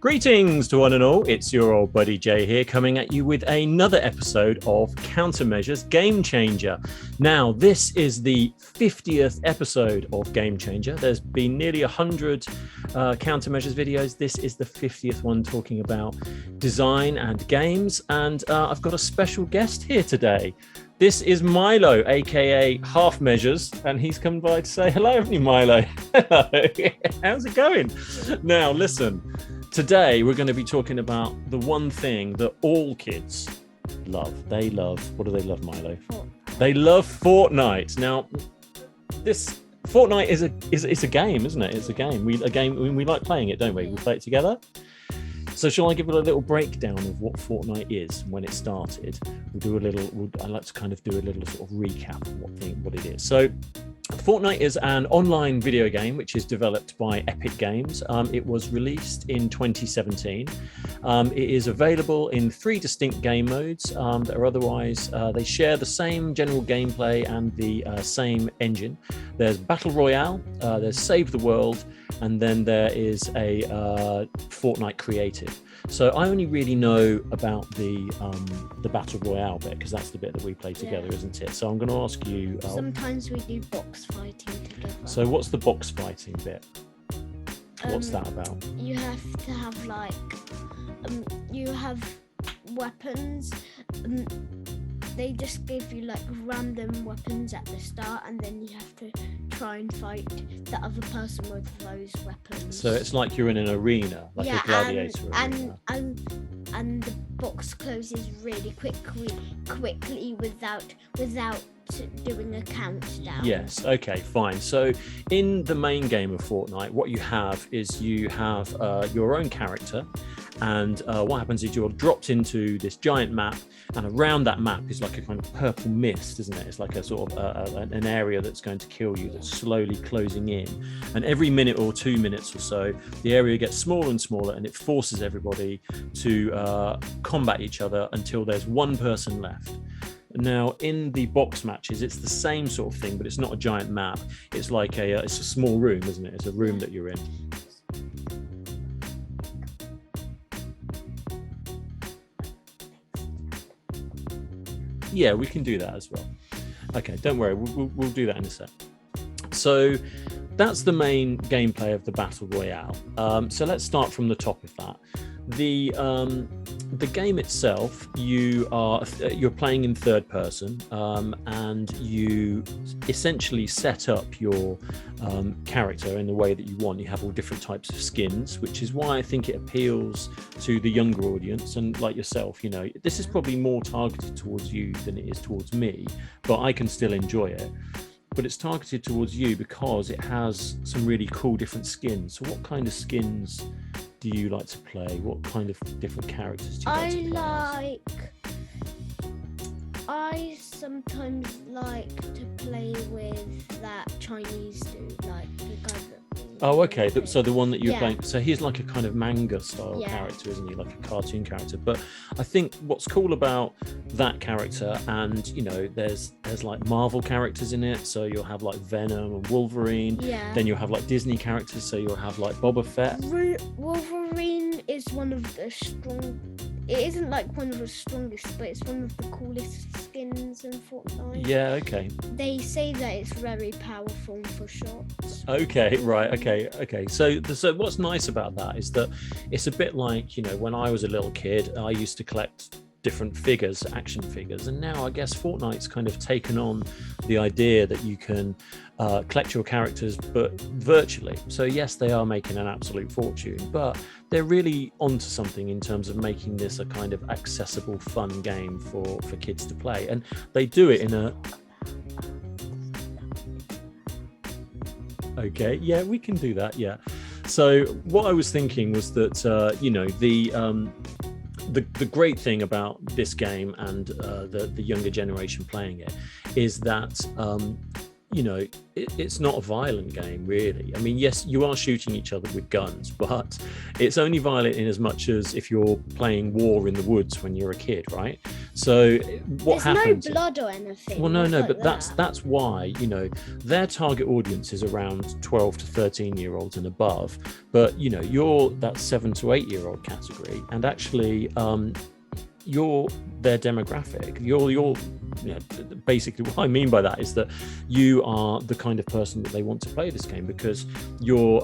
Greetings to one and all, it's your old buddy Jay here, coming at you with another episode of Countermeasures Game Changer. Now, this is the 50th episode of Game Changer. There's been nearly 100 Countermeasures videos. This is the 50th one talking about design and games, and I've got a special guest here today. This is Milo, aka Half Measures, and he's come by to say hello, haven't you, Milo? Hello, how's it going? Now, listen. Today, we're going to be talking about the one thing that all kids love. They love, what do they love, Milo? Fortnite. They love Fortnite. Now, this Fortnite is a game, isn't it? It's a game. We like playing it, don't we? We play it together. So shall I give it a little breakdown of what Fortnite is and when it started? I'd like to kind of do a little sort of recap of what it is. So Fortnite is an online video game which is developed by Epic Games. It was released in 2017. It is available in 3 distinct game modes that are otherwise, they share the same general gameplay and the same engine. There's Battle Royale, there's Save the World, and then there is a Fortnite Creative. So I only really know about the Battle Royale bit, because that's the bit that we play together, isn't it? So I'm going to ask you... Sometimes we do box fighting together. So what's the box fighting bit? What's that about? You have to have you have weapons. They just give you random weapons at the start, and then you have to try and fight the other person with those weapons. So it's like you're in an arena, like a gladiator arena. And the box closes really quickly without doing a countdown. Yes, okay, fine. So in the main game of Fortnite, what you have is you have your own character, and what happens is you're dropped into this giant map, and around that map is like a kind of purple mist, isn't it? It's like a sort of an area that's going to kill you, that's slowly closing in. And every minute or 2 minutes or so, the area gets smaller and smaller, and it forces everybody to combat each other until there's one person left. Now, in the box matches, it's the same sort of thing, but it's not a giant map. It's like it's a small room, isn't it? It's a room that you're in. Yeah, we can do that as well. Okay, don't worry, we'll do that in a sec. So that's the main gameplay of the Battle Royale. So let's start from the top of that. The game itself, you're playing in third person, and you essentially set up your character in the way that you want. You have all different types of skins, which is why I think it appeals to the younger audience. And like yourself, this is probably more targeted towards you than it is towards me, but I can still enjoy it. But it's targeted towards you because it has some really cool different skins. So what kind of skins do you like to play? What kind of different characters do you like to play? I sometimes like to play with that Chinese dude, the guy that... Oh, okay. So the one that you're playing, so he's like a kind of manga style character, isn't he? Like a cartoon character. But I think what's cool about that character, and there's like Marvel characters in it, so you'll have like Venom and Wolverine. Yeah. Then you'll have like Disney characters, so you'll have like Boba Fett. Wolverine is one of the it isn't one of the strongest, but it's one of the coolest skins in Fortnite. Yeah, okay. They say that it's very powerful for shots. Okay, right, okay. So what's nice about that is that it's a bit like, when I was a little kid, I used to collect different figures, action figures, and now I guess Fortnite's kind of taken on the idea that you can collect your characters but virtually. So yes, they are making an absolute fortune, but they're really onto something in terms of making this a kind of accessible, fun game for kids to play, and they do it in a... Okay, yeah, we can do that, yeah. So what I was thinking was that the great thing about this game and the younger generation playing it is that it's not a violent game, really. I mean, yes, you are shooting each other with guns, but it's only violent in as much as if you're playing War in the Woods when you're a kid, right? So what There's happens? no blood or anything. Well, no, not like but that. that's why, you know, their target audience is around 12 to 13-year-olds and above. But, you know, you're that 7 to 8-year-old category, and actually you're their demographic. You're you know, basically what I mean by that is that you are the kind of person that they want to play this game, because you're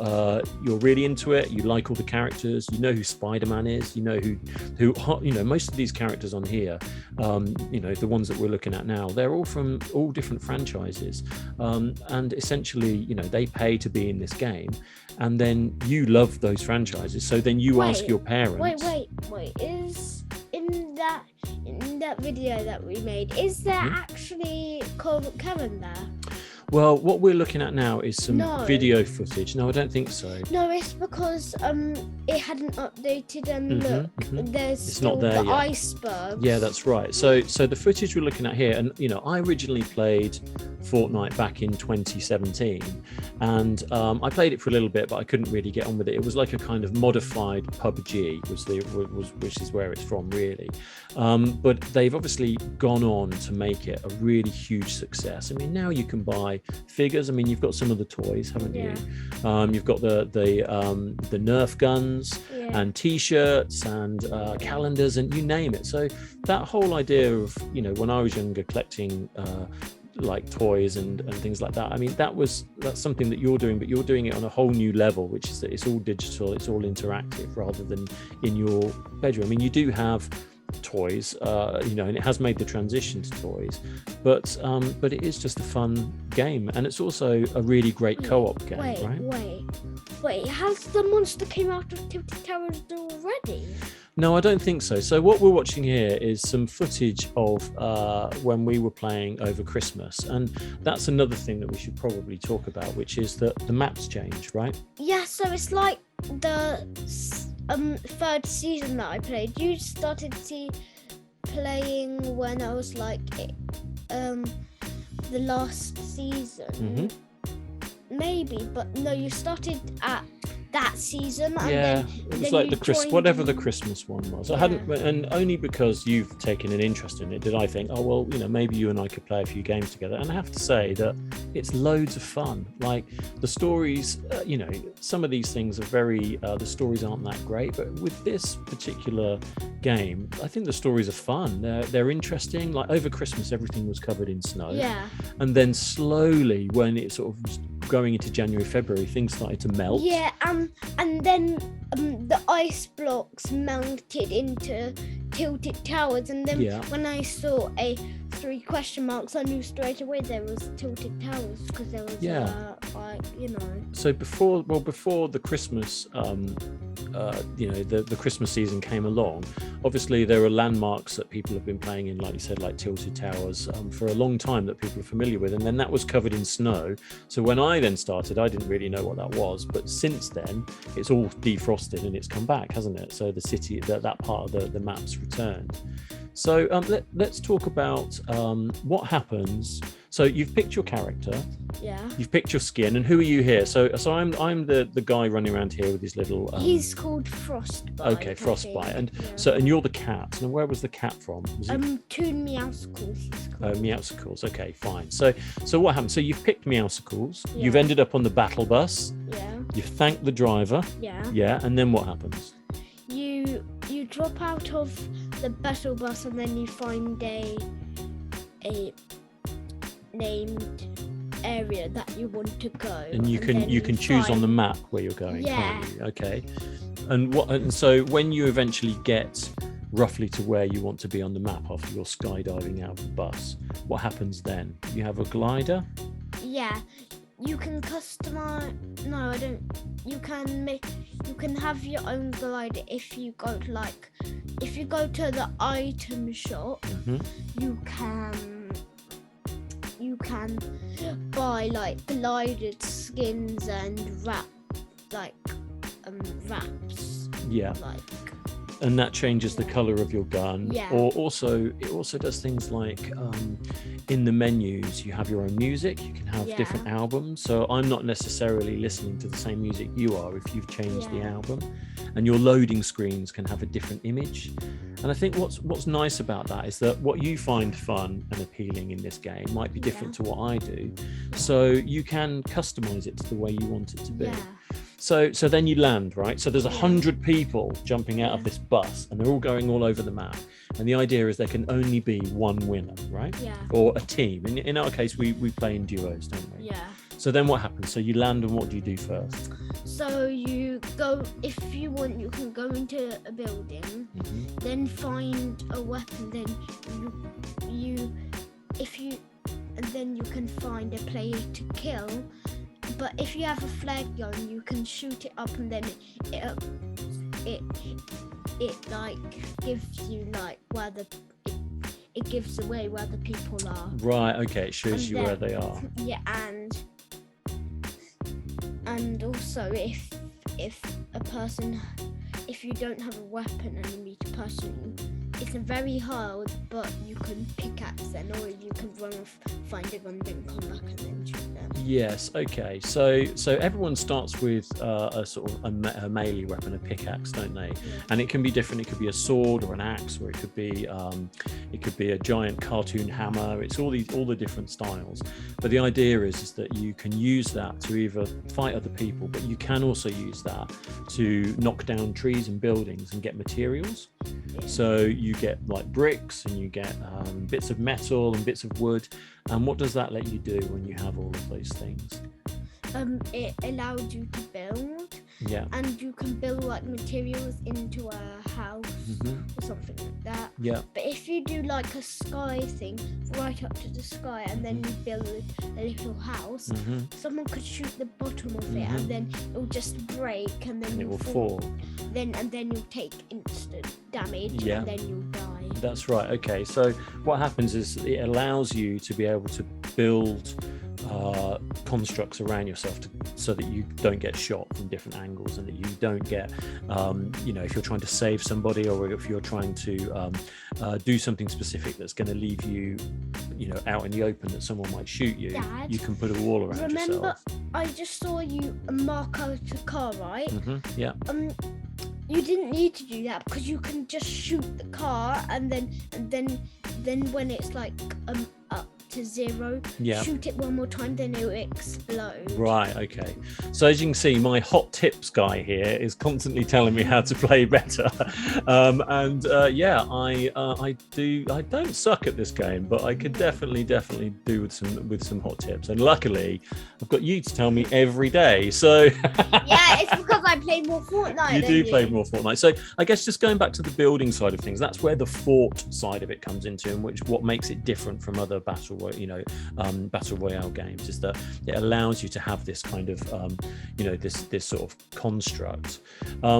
really into it. You like all the characters. You know who Spider-Man is. You know who you know, most of these characters on here, you know, the ones that we're looking at now, they're all from all different franchises, and essentially, you know, they pay to be in this game, and then you love those franchises. So then you ask your parents. Wait. Is in that video that we made, is there actually Kevin there? Well, what we're looking at now is some No. video footage. No, I don't think so. No, it's because it hadn't updated, and look, there's It's still not there the yet. iceberg. Yeah, that's right. So the footage we're looking at here, and you know, I originally played Fortnite back in 2017, and I played it for a little bit, but I couldn't really get on with it. It was like a kind of modified PUBG, which is where it's from, really. But they've obviously gone on to make it a really huge success. I mean, now you can buy figures. I mean, you've got some of the toys, haven't you? You've got the Nerf guns and T-shirts and calendars and you name it. So that whole idea of, you know, when I was younger, collecting like toys and things like that, I mean, that's something that you're doing, but you're doing it on a whole new level, which is that it's all digital, it's all interactive, rather than in your bedroom. I mean, you do have toys, you know, and it has made the transition to toys, but it is just a fun game, and it's also a really great co-op game, right? Wait, has the monster came out of Tilted Towers already? No, I don't think so. So what we're watching here is some footage of when we were playing over Christmas, and that's another thing that we should probably talk about, which is that the maps change, right? Yeah, so it's like the third season that I played. You started playing when I was like the last season, maybe, but no, you started at that season. And yeah, it was like whatever the Christmas one was. I hadn't, and only because you've taken an interest in it did I think, oh well, you know, maybe you and I could play a few games together. And I have to say that it's loads of fun. Like the stories, you know, some of these things are very, the stories aren't that great, but with this particular game, I think the stories are fun. They're interesting. Like over Christmas, everything was covered in snow. Yeah. And then slowly, when it sort of was going into January, February, things started to melt. Yeah, and then the ice blocks melted into Tilted Towers, and then when I saw a 3 question marks, I knew straight away there was Tilted Towers, because there was like, you know. So before the Christmas, you know, the Christmas season came along, obviously there are landmarks that people have been playing in, like you said, like Tilted Towers, for a long time, that people are familiar with, and then that was covered in snow. So when I then started, I didn't really know what that was, but since then it's all defrosted and it's come back, hasn't it? So the city, that part of the map's returned. So let's talk about what happens. So you've picked your character. Yeah. You've picked your skin, and who are you here? So I'm the guy running around here with his little. He's called Frostbite. Okay, Frostbite, and you're the cat. And where was the cat from? Was it? Two Meowsicles. He's called. Meowsicles. Okay, fine. So what happened? So you've picked Meowsicles. Yeah. You've ended up on the battle bus. Yeah. You've thanked the driver. Yeah. Yeah, and then what happens? You drop out of the battle bus, and then you find a named area that you want to go. And you can choose on the map where you're going. Yeah. Can't you? Okay. And so when you eventually get roughly to where you want to be on the map after you're skydiving out of the bus, what happens then? You have a glider? Yeah. You can customize. No, I don't. You can have your own glider if you go to the item shop. You can buy like glided skins and wraps. Yeah. Like. and that changes the color of your gun. Yeah. Or it also does things like in the menus you have your own music. You can have different albums, so I'm not necessarily listening to the same music you are if you've changed the album, and your loading screens can have a different image. And I think what's nice about that is that what you find fun and appealing in this game might be different to what I do, so you can customize it to the way you want it to be. So then you land, right? So there's 100 people jumping out of this bus, and they're all going all over the map. And the idea is there can only be one winner, right? Yeah. Or a team. In our case, we play in duos, don't we? Yeah. So then what happens? So you land, and what do you do first? So you go, if you want, you can go into a building, then find a weapon, then and then you can find a player to kill. But if you have a flag gun, you can shoot it up, and then it like gives you like it gives away where the people are. Right. Okay. It shows you where they are. Yeah, and also if you don't have a weapon and you meet a person, it's very hard, but you can pickaxe them, or you can run off, find a gun, then come back and then shoot them. Yes. Okay. So everyone starts with a sort of a melee weapon, a pickaxe, don't they? And it can be different. It could be a sword or an axe, or it could be a giant cartoon hammer. It's all the different styles. But the idea is that you can use that to either fight other people, but you can also use that to knock down trees and buildings and get materials. So you get like bricks, and you get bits of metal and bits of wood. And what does that let you do when you have all of those things? It allows you to build. Yeah. And you can build like materials into a house or something like that. Yeah. But if you do like a sky thing right up to the sky, and then you build a little house, someone could shoot the bottom of it, and then it'll just break, and then it will fall. Then you'll take instant damage, and then you'll die. That's right. Okay. So what happens is it allows you to be able to build constructs around yourself so that you don't get shot from different angles, and that you don't get if you're trying to save somebody, or if you're trying to do something specific that's going to leave you out in the open, that someone might shoot you. Dad, you can put a wall around yourself. Remember, I just saw you mark out a car, right? Yeah. You didn't need to do that, because you can just shoot the car, and then when it's like up to 0, shoot it one more time, then it will explode. Right. Okay. So as you can see, my hot tips guy here is constantly telling me how to play better. I don't suck at this game, but I could definitely do with some hot tips. And luckily, I've got you to tell me every day. So yeah, it's because I play more Fortnite. You do play more Fortnite. So I guess just going back to the building side of things, that's where the fort side of it comes into, and what makes it different from other battle royale games is that it allows you to have this kind of this sort of construct,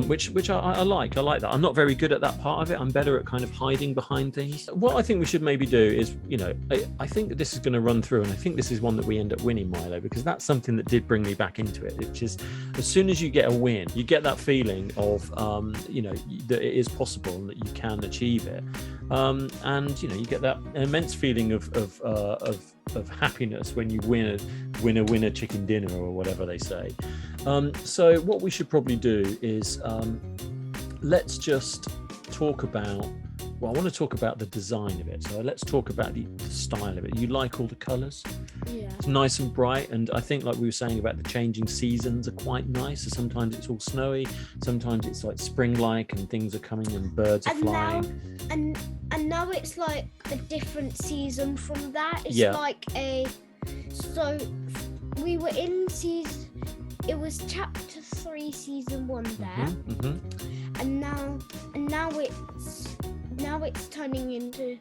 which I like that. I'm not very good at that part of it. I'm better at kind of hiding behind things. What I think we should maybe do is, I think that this is going to run through, and I think this is one that we end up winning, Milo, because that's something that did bring me back into it, which is as soon as you get a win, you get that feeling of that it is possible and that you can achieve it, and you get that immense feeling of happiness when you win a chicken dinner, or whatever they say. So what we should probably do is let's just talk about, I want to talk about the design of it. So let's talk about the style of it. You like all the colours? Yeah. It's nice and bright, and I think, like we were saying about the changing seasons, are quite nice. So sometimes it's all snowy, sometimes it's like spring-like, and things are coming and birds are flying. And now it's like a different season from that. It's like so we were in season, it was chapter 3 season 1 there. And now it's turning into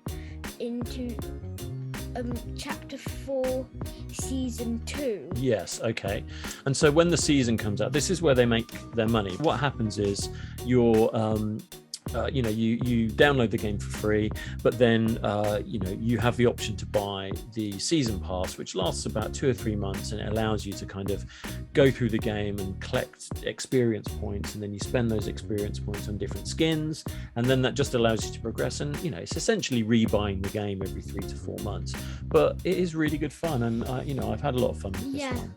chapter 4 season 2. Yes. Okay. And so when the season comes out, this is where they make their money. What happens is your you download the game for free, but then you have the option to buy the season pass, which lasts about 2 or 3 months, and it allows you to kind of go through the game and collect experience points, and then you spend those experience points on different skins, and then that just allows you to progress. And it's essentially rebuying the game every 3 to 4 months, but it is really good fun, and I've had a lot of fun with this one.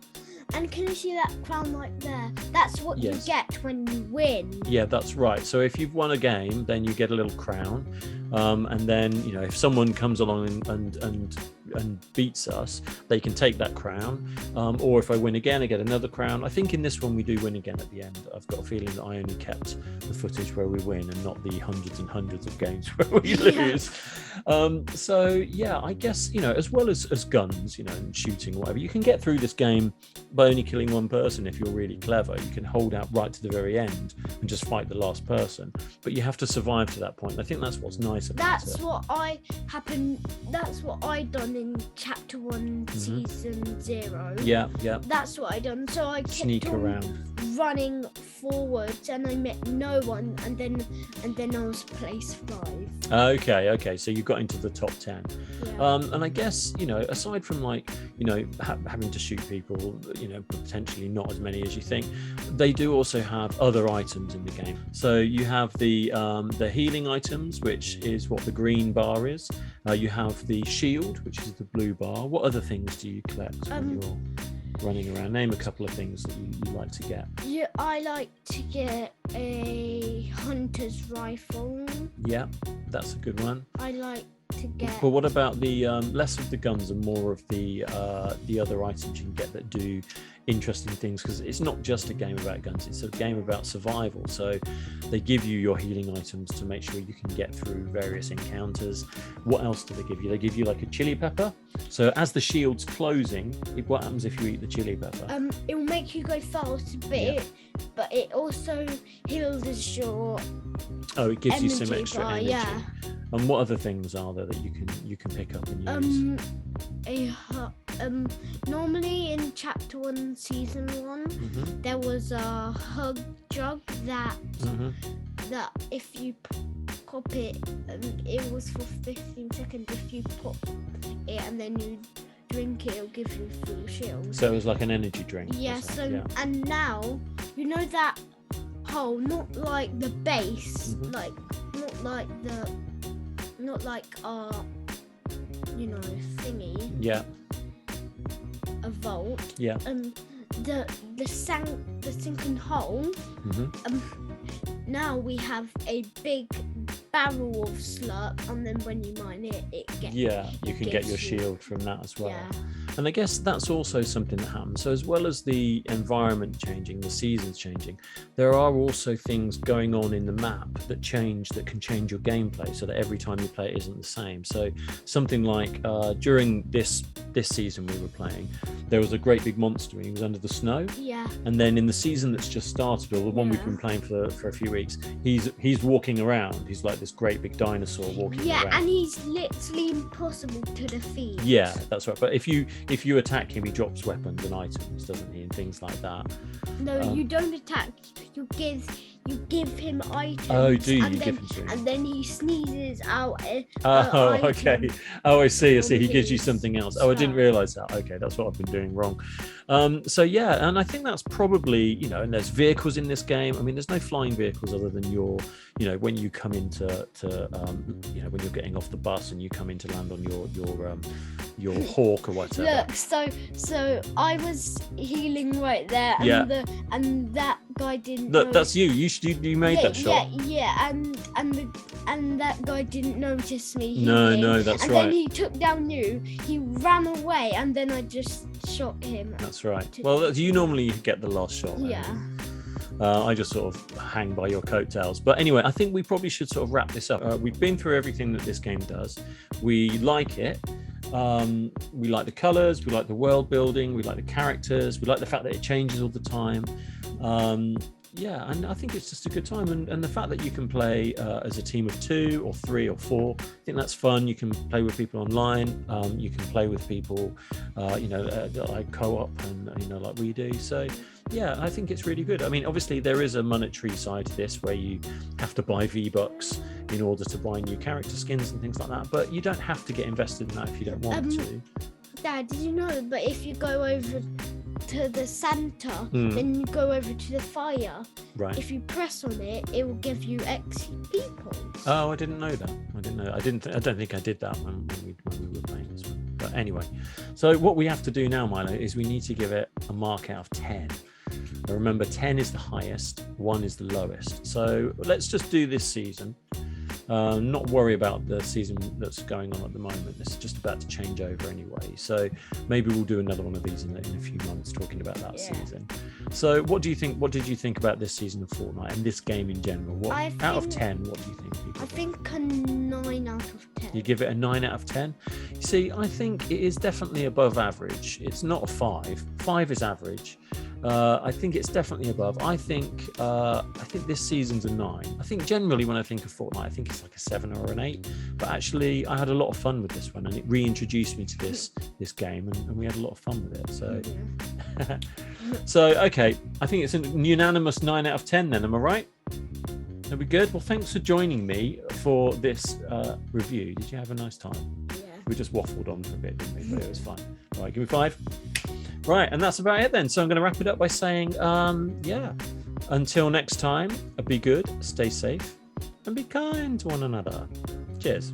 And can you see that crown right there? That's what you get when you win. Yeah, that's right. So if you've won a game, then you get a little crown. And then, if someone comes along and beats us, they can take that crown. Or if I win again, I get another crown. I think in this one we do win again at the end. I've got a feeling that I only kept the footage where we win and not the hundreds and hundreds of games where we lose. So yeah, I guess, as well as guns, and shooting, whatever, you can get through this game by only killing one person if you're really clever. You can hold out right to the very end and just fight the last person, but you have to survive to that point. I think that's what's nice about That's what I done in chapter 1 season 0. Yeah. That's what I done. So I kept Sneak around, running forwards, and I met no one, and then I was place 5. Okay, so you got into the top 10. And I guess, aside from having to shoot people, potentially not as many as you think, they do also have other items in the game. So you have the healing items, which is what the green bar is. You have the shield, which is the blue bar. What other things do you collect when you're running around? Name a couple of things that you like to get. Yeah, I like to get a hunter's rifle. Yeah, that's a good one. I like to get. But what about the less of the guns and more of the other items you can get that do interesting things? Because it's not just a game about guns, it's a game about survival. So they give you your healing items to make sure you can get through various encounters. What else do they give you? They give you like a chili pepper. So as the shield's closing, what happens if you eat the chili pepper? It will make you go fast, but it also heals your it gives you some extra bar, energy. yeah. And what other things are there that you can pick up and use? Normally in chapter 1 season 1 there was a hug jug that if you pop it, it was for 15 seconds. If you pop it and then you drink it, it'll give you full shield. So it was like an energy drink. Yeah, and now that hole, not like the base, not like our thingy. Yeah. A vault. Yeah. The sinking hole. Now we have a big barrel of slurp, and then when you mine it, you can get your shield from that as well. Yeah. And I guess that's also something that happens. So as well as the environment changing, the seasons changing, there are also things going on in the map that can change your gameplay, so that every time you play it isn't the same. So something like during this season we were playing, there was a great big monster and he was under the snow. Yeah. And then in the season that's just started, or the one we've been playing for a few weeks, he's walking around. He's like this great big dinosaur walking around. Yeah, and he's literally impossible to defeat. Yeah, that's right. But if you attack him, he drops weapons and items, doesn't he, and things like that. No, you don't attack. You give him items. Oh, do you give him things? And then he sneezes out. Okay. Oh, I see. He gives you something else. Oh, I didn't realise that. Okay, that's what I've been doing wrong. So yeah, and I think that's probably, and there's vehicles in this game. I mean, there's no flying vehicles other than your, when you come into when you're getting off the bus and you come in to land on your hawk or whatever. Look, so I was healing right there, and that guy didn't. Look, that's you. You made that shot. Yeah, and that guy didn't notice me. No, that's and right. And then he took down you. He ran away, and then I just shot him. That's right. Well, you normally get the last shot. Yeah. I just sort of hang by your coattails. But anyway, I think we probably should sort of wrap this up. We've been through everything that this game does. We like it. We like the colors, we like the world building, we like the characters, we like the fact that it changes all the time. yeah, and I think it's just a good time, and the fact that you can play as a team of 2 or 3 or 4, I think that's fun. You can play with people online. You can play with people, like co-op and like we do. So yeah, I think it's really good. I mean, obviously there is a monetary side to this where you have to buy V-Bucks in order to buy new character skins and things like that. But you don't have to get invested in that if you don't want to. Dad, did you know? But if you go over to the Santa, then you go over to the fire. Right. If you press on it, it will give you XP points. Oh, I didn't know that. I don't think I did that when we were playing this one. But anyway, so what we have to do now, Milo, is we need to give it a mark out of 10. Now remember, 10 is the highest, 1 is the lowest. So let's just do this season. Not worry about the season that's going on at the moment. It's just about to change over anyway. So maybe we'll do another one of these in a few months talking about that season. So what do you think? What did you think about this season of Fortnite and this game in general? Out of 10, what do you think? I think a 9 out of 10. You give it a 9 out of 10? You see, I think it is definitely above average. It's not a 5. 5 is average. I think it's definitely above. I think this season's a 9. I think generally when I think of Fortnite, I think it's like a 7 or an 8. But actually, I had a lot of fun with this one, and it reintroduced me to this game, and we had a lot of fun with it. So, so okay, I think it's a unanimous 9 out of 10. Then, am I right? Are we good? Well, thanks for joining me for this review. Did you have a nice time? Yeah. We just waffled on for a bit, didn't we? But it was fun. All right, give me 5. Right, and that's about it then. So I'm going to wrap it up by saying, until next time, be good, stay safe, and be kind to one another. Cheers.